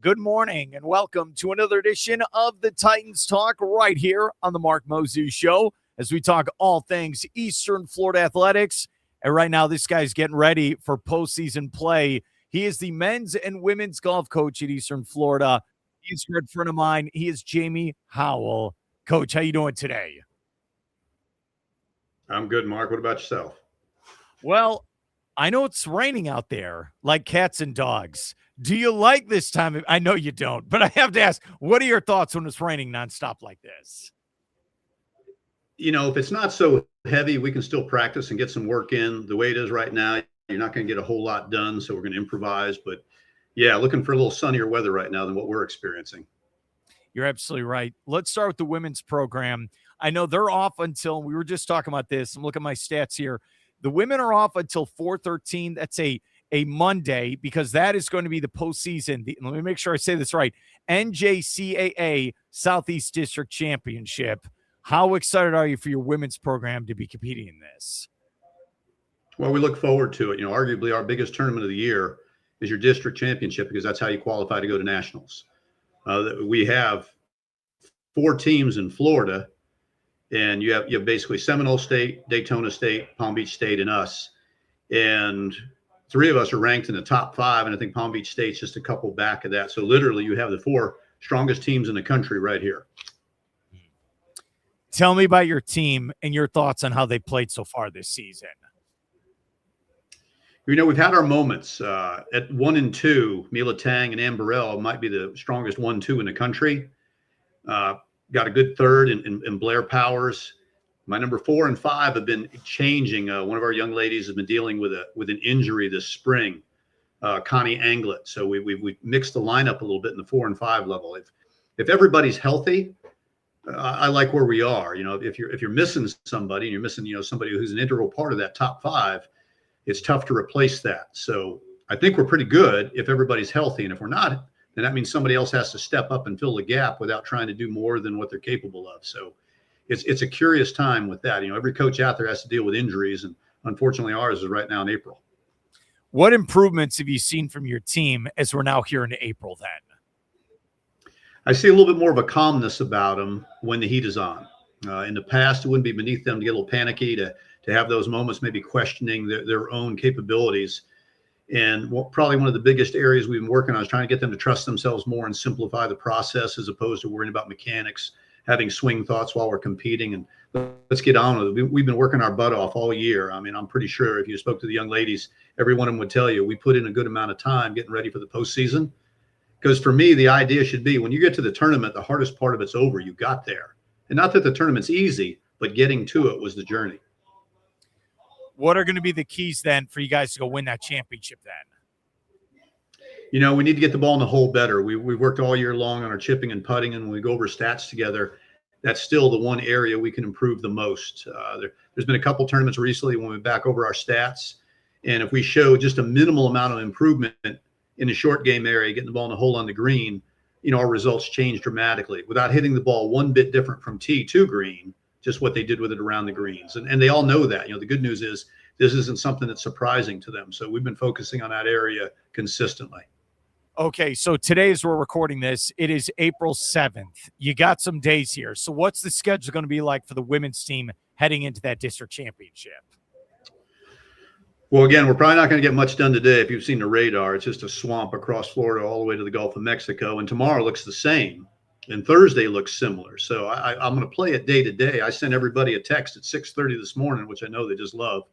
good morning, and welcome to another edition of the Titans Talk right here on the Mark Moses Show as we talk all things Eastern Florida athletics. And right now, this guy's getting ready for postseason play. He is the men's and women's golf coach at Eastern Florida. He's a good friend of mine. He is Jamie Howell. Coach, how you doing today? I'm good, Mark. What about yourself? Well, I know it's raining out there like cats and dogs. Do you like this time? I know you don't, but I have to ask, what are your thoughts when it's raining nonstop like this? You know, if it's not so heavy, we can still practice and get some work in. The way it is right now, you're not going to get a whole lot done, so we're going to improvise. But, yeah, looking for a little sunnier weather right now than what we're experiencing. You're absolutely right. Let's start with the women's program. I know they're off until – we were just talking about this. I'm looking at my stats here. The women are off until 4/13. That's a Monday, because that is going to be the postseason. Let me make sure I say this right. NJCAA Southeast District Championship. How excited are you for your women's program to be competing in this? Well, we look forward to it. You know, arguably our biggest tournament of the year is your district championship, because that's how you qualify to go to nationals. We have 4 teams in Florida, and you have basically Seminole State, Daytona State, Palm Beach State, and us. And 3 of us are ranked in the top 5, and I think Palm Beach State's just a couple back of that. So literally you have the 4 strongest teams in the country right here. Tell me about your team and your thoughts on how they played so far this season. You know, we've had our moments. At 1 and 2, Mila Tang and Ann Burrell might be the strongest 1-2 in the country. Got a good third in Blair Powers. My number 4 and 5 have been changing. One of our young ladies has been dealing with an injury this spring, Connie Anglet. So we've mixed the lineup a little bit in the 4 and 5 level. If everybody's healthy, I like where we are. You know, if you're missing somebody, and you're missing, you know, somebody who's an integral part of that top 5, it's tough to replace that. So I think we're pretty good if everybody's healthy, and if we're not, then that means somebody else has to step up and fill the gap without trying to do more than what they're capable of. So it's a curious time with that. You know, every coach out there has to deal with injuries, and unfortunately ours is right now in April. What improvements have you seen from your team as we're now here in April then? I see a little bit more of a calmness about them when the heat is on. In the past, it wouldn't be beneath them to get a little panicky, to have those moments, maybe questioning their own capabilities. And probably one of the biggest areas we've been working on is trying to get them to trust themselves more and simplify the process, as opposed to worrying about mechanics, having swing thoughts while we're competing. And let's get on with it. We've been working our butt off all year. I mean, I'm pretty sure if you spoke to the young ladies, every one of them would tell you we put in a good amount of time getting ready for the postseason. Because for me, the idea should be when you get to the tournament, the hardest part of it's over. You got there. And not that the tournament's easy, but getting to it was the journey. What are going to be the keys then for you guys to go win that championship then? You know, we need to get the ball in the hole better. We worked all year long on our chipping and putting, and when we go over stats together, that's still the one area we can improve the most. There's been a couple tournaments recently when we back over our stats, and if we show just a minimal amount of improvement in the short game area, getting the ball in the hole on the green, you know, our results change dramatically without hitting the ball one bit different from tee to green, just what they did with it around the greens. And they all know that. You know, the good news is this isn't something that's surprising to them. So we've been focusing on that area consistently. Okay, so today as we're recording this, it is April 7th. You got some days here. So what's the schedule going to be like for the women's team heading into that district championship? Well, again, we're probably not going to get much done today. If you've seen the radar, it's just a swamp across Florida all the way to the Gulf of Mexico. And tomorrow looks the same. And Thursday looks similar. So I'm going to play it day to day. I sent everybody a text at 6:30 this morning, which I know they just love.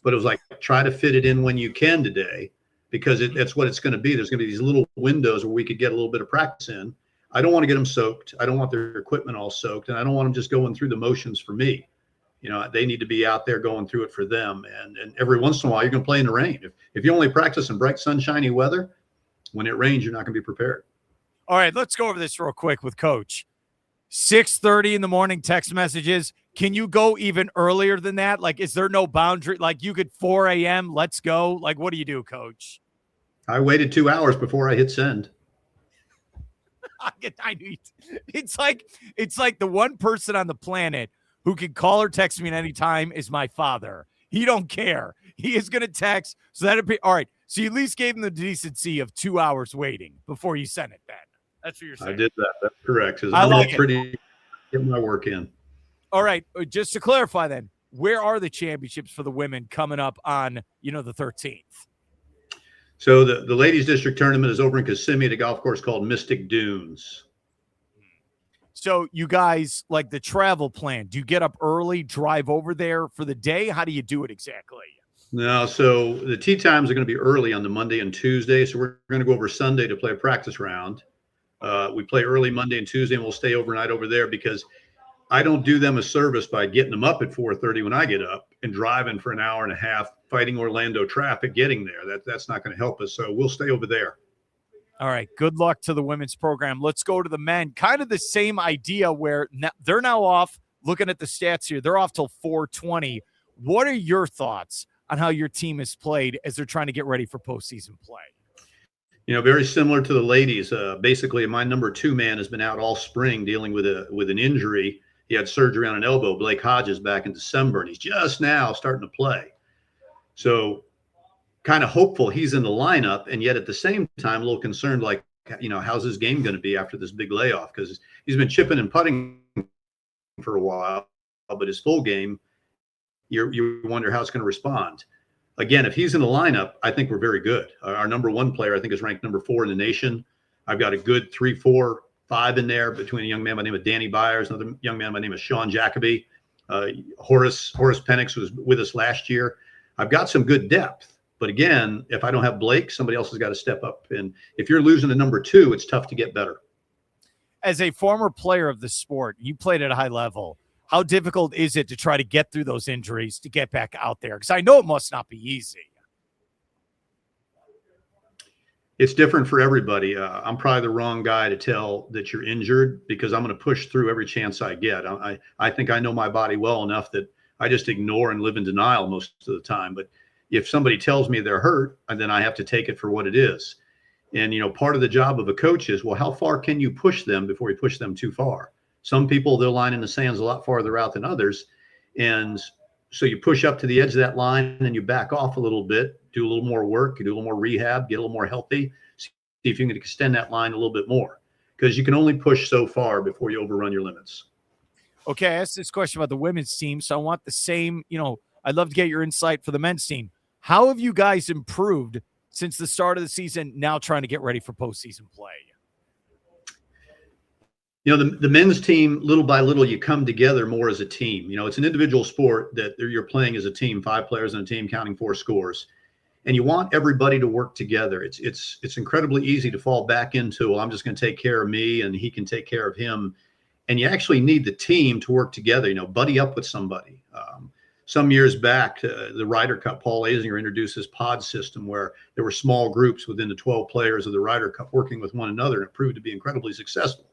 But it was like, try to fit it in when you can today, because that's what it's going to be. There's going to be these little windows where we could get a little bit of practice in. I don't want to get them soaked. I don't want their equipment all soaked. And I don't want them just going through the motions for me. You know, they need to be out there going through it for them. And every once in a while, you're going to play in the rain. If you only practice in bright, sunshiny weather, when it rains, you're not going to be prepared. All right, let's go over this real quick with Coach. 6:30 in the morning text messages. Can you go even earlier than that? Like, is there no boundary? Like, you could 4 a.m., let's go. Like, what do you do, Coach? I waited 2 hours before I hit send. It's like the one person on the planet who can call or text me at any time is my father. He don't care. He is going to text. So that'd be all right. So you at least gave them the decency of 2 hours waiting before you sent it then. That's what you're saying. I did that. That's correct. I like it. Pretty get my work in. All right. Just to clarify then, where are the championships for the women coming up on, the 13th? So the ladies district tournament is over in Kissimmee at a golf course called Mystic Dunes. So you guys, like the travel plan, do you get up early, drive over there for the day? How do you do it exactly? No, so the tee times are going to be early on the Monday and Tuesday. So we're going to go over Sunday to play a practice round. We play early Monday and Tuesday, and we'll stay overnight over there because I don't do them a service by getting them up at 4:30 when I get up and driving for an hour and a half, fighting Orlando traffic, getting there. That's not going to help us. So we'll stay over there. All right. Good luck to the women's program. Let's go to the men. Kind of the same idea where they're now off. Looking at the stats here, they're off till 4:20. What are your thoughts on how your team has played as they're trying to get ready for postseason play? Very similar to the ladies. Basically, my number 2 man has been out all spring dealing with an injury. He had surgery on an elbow, Blake Hodges, back in December, and he's just now starting to play. So kind of hopeful he's in the lineup, and yet at the same time, a little concerned, like, how's his game going to be after this big layoff? Because he's been chipping and putting for a while, but his full game, you wonder how it's going to respond. Again, if he's in the lineup, I think we're very good. Our number 1 player, I think, is ranked number 4 in the nation. I've got a good 3, 4, 5 in there between a young man by the name of Danny Byers, another young man by the name of Sean Jacoby, Horace Penix, who was with us last year. I've got some good depth. But again, if I don't have Blake, somebody else has got to step up. And if you're losing to number 2, it's tough to get better. As a former player of the sport, you played at a high level. How difficult is it to try to get through those injuries to get back out there? Because I know it must not be easy. It's different for everybody. I'm probably the wrong guy to tell that you're injured because I'm going to push through every chance I get. I think I know my body well enough that I just ignore and live in denial most of the time. But if somebody tells me they're hurt, then I have to take it for what it is. And, part of the job of a coach is, well, how far can you push them before you push them too far? Some people, they'll line in the sands a lot farther out than others. And so you push up to the edge of that line and you back off a little bit, do a little more work, you do a little more rehab, get a little more healthy, see if you can extend that line a little bit more, because you can only push so far before you overrun your limits. Okay, I asked this question about the women's team, so I want the same, I'd love to get your insight for the men's team. How have you guys improved since the start of the season, now trying to get ready for postseason play? The men's team, little by little, you come together more as a team. It's an individual sport that you're playing as a team, 5 players in a team, counting 4 scores. And you want everybody to work together. It's incredibly easy to fall back into, well, I'm just going to take care of me and he can take care of him. And you actually need the team to work together, buddy up with somebody. Some years back, the Ryder Cup, Paul Azinger introduced this pod system where there were small groups within the 12 players of the Ryder Cup working with one another, and it proved to be incredibly successful.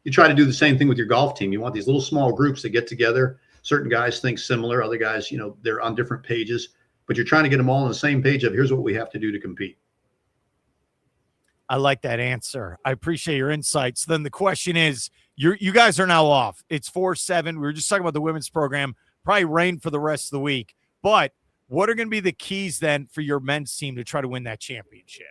You try to do the same thing with your golf team. You want these little small groups that get together. Certain guys think similar, other guys, they're on different pages, but you're trying to get them all on the same page of here's what we have to do to compete. I like that answer. I appreciate your insights. Then the question is, you guys are now off. It's 4-7. We were just talking about the women's program. Probably rain for the rest of the week. But what are going to be the keys then for your men's team to try to win that championship?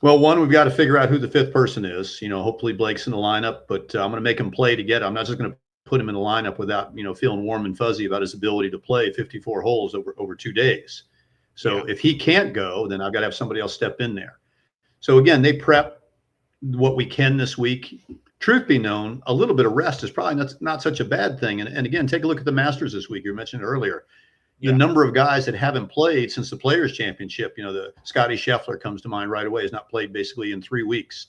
Well, one, we've got to figure out who the 5th person is. Hopefully Blake's in the lineup, but I'm going to make him play to get him. I'm not just going to put him in the lineup without, feeling warm and fuzzy about his ability to play 54 holes over 2 days. So if he can't go, then I've got to have somebody else step in there. So again, they prep what we can this week. Truth be known, a little bit of rest is probably not such a bad thing. And again, take a look at the Masters this week. You mentioned it earlier. The number of guys that haven't played since the Players' Championship, the Scotty Scheffler comes to mind right away, has not played basically in 3 weeks.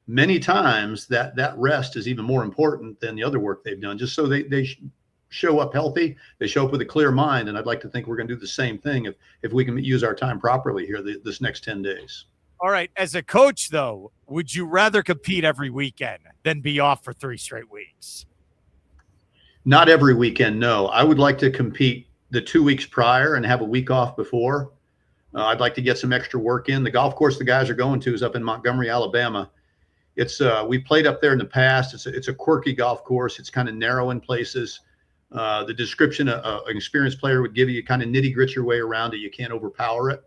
Many times that rest is even more important than the other work they've done, just so they show up healthy, they show up with a clear mind. And I'd like to think we're going to do the same thing if we can use our time properly here this next 10 days. All right. As a coach, though, would you rather compete every weekend than be off for 3 straight weeks? Not every weekend, no. I would like to compete the 2 weeks prior and have a week off before. I'd like to get some extra work in. The golf course the guys are going to is up in Montgomery, Alabama. It's we played up there in the past. It's a quirky golf course. It's kind of narrow in places. The description an experienced player would give you kind of nitty-gritty your way around it. You can't overpower it.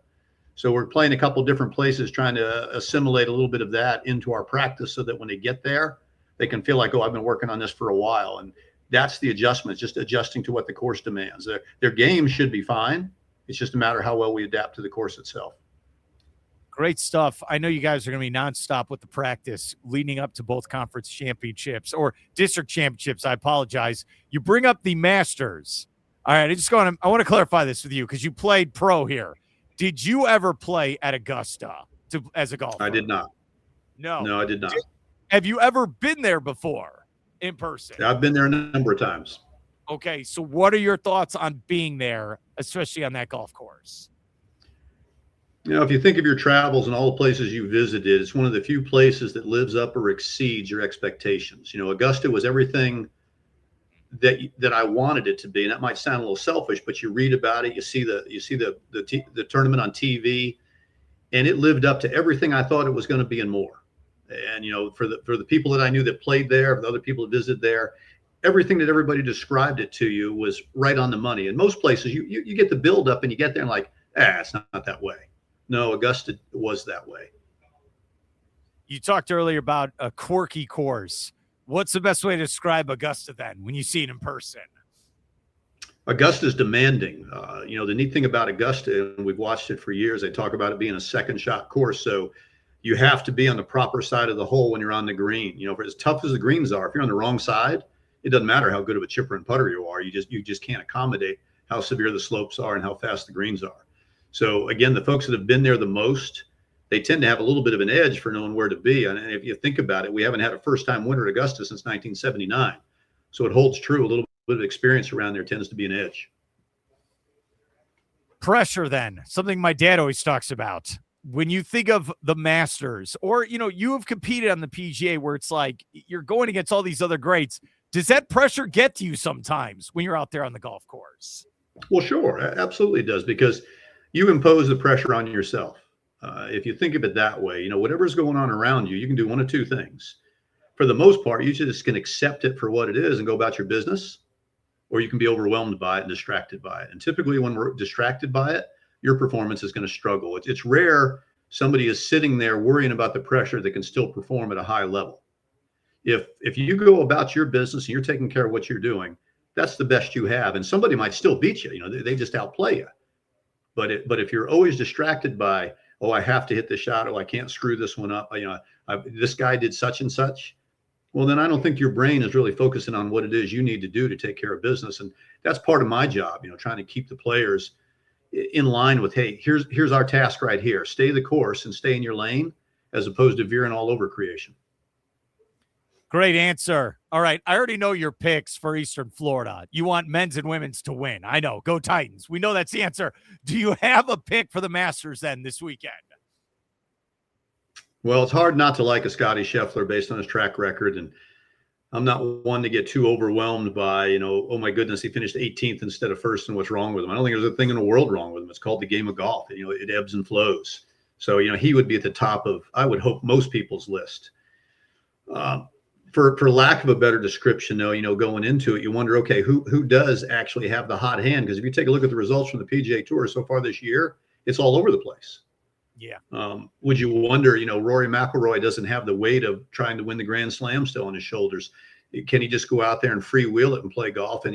So we're playing a couple different places, trying to assimilate a little bit of that into our practice so that when they get there, they can feel like, oh, I've been working on this for a while. And that's the adjustment, just adjusting to what the course demands. Their game should be fine. It's just a matter of how well we adapt to the course itself. Great stuff. I know you guys are going to be nonstop with the practice leading up to both conference championships or district championships. I apologize. You bring up the Masters. All right, I want to clarify this with you because you played pro here. Did you ever play at Augusta as a golfer? I did not. No, I did not. Have you ever been there before in person? I've been there a number of times. Okay, so what are your thoughts on being there, especially on that golf course? If you think of your travels and all the places you visited, it's one of the few places that lives up or exceeds your expectations. Augusta was everything that I wanted it to be, and that might sound a little selfish, but you read about it, you see the tournament on TV, and it lived up to everything I thought it was going to be and more. And for the people that I knew that played there, for the other people that visited there, everything that everybody described it to you was right on the money. In most places, you get the build up and you get there and like, it's not that way. No, Augusta was that way. You talked earlier about a quirky course. What's the best way to describe Augusta then when you see it in person? Augusta's demanding. The neat thing about Augusta, and we've watched it for years, they talk about it being a second shot course. So you have to be on the proper side of the hole when you're on the green. For as tough as the greens are, if you're on the wrong side, it doesn't matter how good of a chipper and putter you are. You just can't accommodate how severe the slopes are and how fast the greens are. So again, the folks that have been there the most, they tend to have a little bit of an edge for knowing where to be. And if you think about it, we haven't had a first-time winner at Augusta since 1979. So it holds true. A little bit of experience around there tends to be an edge. Pressure then, something my dad always talks about. When you think of the Masters or, you have competed on the PGA where it's like you're going against all these other greats. Does that pressure get to you sometimes when you're out there on the golf course? Well, sure. Absolutely it does, because you impose the pressure on yourself. If you think of it that way, whatever's going on around you, you can do one of two things. For the most part, you just can accept it for what it is and go about your business, or you can be overwhelmed by it and distracted by it. And typically when we're distracted by it, your performance is going to struggle. It's rare somebody is sitting there worrying about the pressure that can still perform at a high level. If you go about your business and you're taking care of what you're doing, that's the best you have. And somebody might still beat you. They just outplay you. But if you're always distracted by, oh, I have to hit the shot, oh, I can't screw this one up, this guy did such and such, well, then I don't think your brain is really focusing on what it is you need to do to take care of business. And that's part of my job, trying to keep the players in line with, hey, here's our task right here. Stay the course and stay in your lane, as opposed to veering all over creation. Great answer. All right. I already know your picks for Eastern Florida. You want men's and women's to win. I know. Go Titans. We know that's the answer. Do you have a pick for the Masters then this weekend? Well, it's hard not to like a Scotty Scheffler based on his track record. And I'm not one to get too overwhelmed by, oh my goodness, he finished 18th instead of first and what's wrong with him. I don't think there's a thing in the world wrong with him. It's called the game of golf. It ebbs and flows. So, he would be at the top of, I would hope, most people's list. For lack of a better description, though, going into it, you wonder, okay, who does actually have the hot hand? Because if you take a look at the results from the PGA Tour so far this year, it's all over the place. Yeah. Would you wonder, Rory McIlroy doesn't have the weight of trying to win the Grand Slam still on his shoulders. Can he just go out there and freewheel it and play golf and,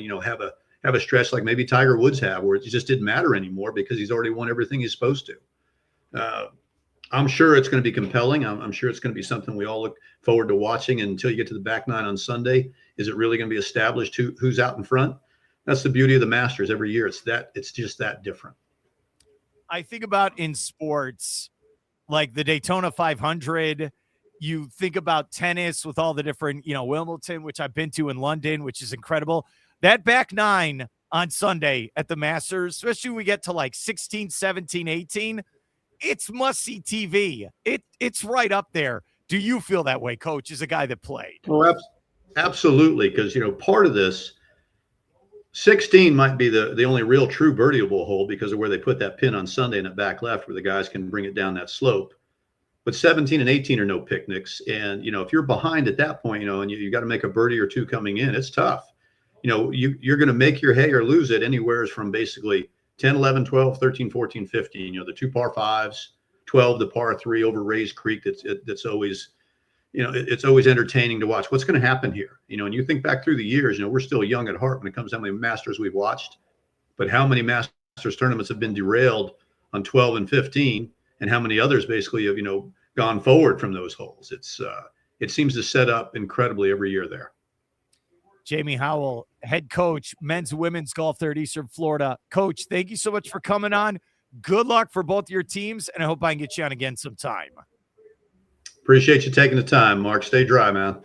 have a stretch like maybe Tiger Woods have, where it just didn't matter anymore because he's already won everything he's supposed to? I'm sure it's going to be compelling. I'm sure it's going to be something we all look forward to watching until you get to the back nine on Sunday. Is it really going to be established who's out in front? That's the beauty of the Masters every year. It's just that different. I think about in sports, like the Daytona 500, you think about tennis with all the different, Wimbledon, which I've been to in London, which is incredible. That back nine on Sunday at the Masters, especially when we get to like 16, 17, 18, it's must-see TV. It's right up there. Do you feel that way, Coach, as a guy that played? Oh, absolutely, because, part of this, 16 might be the only real true birdieable hole because of where they put that pin on Sunday in the back left where the guys can bring it down that slope. But 17 and 18 are no picnics. And, if you're behind at that point, and you got to make a birdie or two coming in, it's tough. You're going to make your hay or lose it anywhere from basically 10, 11, 12, 13, 14, 15, the 2 par 5s, 12, the par 3 over Rays Creek. That's always, it's always entertaining to watch. What's going to happen here? And you think back through the years, we're still young at heart when it comes to how many Masters we've watched, but how many Masters tournaments have been derailed on 12 and 15, and how many others basically have, gone forward from those holes. It seems to set up incredibly every year there. Jamie Howell, head coach, men's and women's golf there at Eastern Florida. Coach, thank you so much for coming on. Good luck for both your teams, and I hope I can get you on again sometime. Appreciate you taking the time, Mark. Stay dry, man.